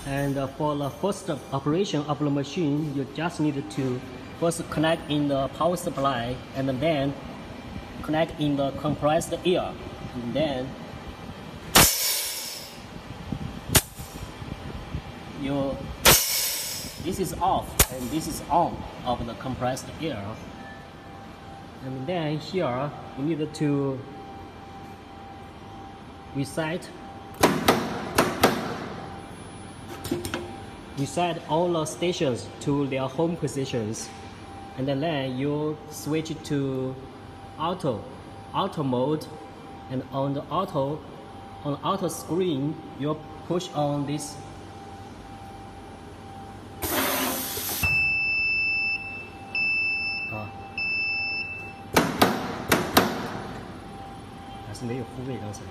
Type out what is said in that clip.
And for the first operation of the machine, you just need to first connect in the power supply and then connect in the compressed air. And then this is off and this is on of the compressed air. And then here you need to reset all the stations to their home positions, and then you switch to auto mode, and on the auto screen you push on this还是没有复位刚才。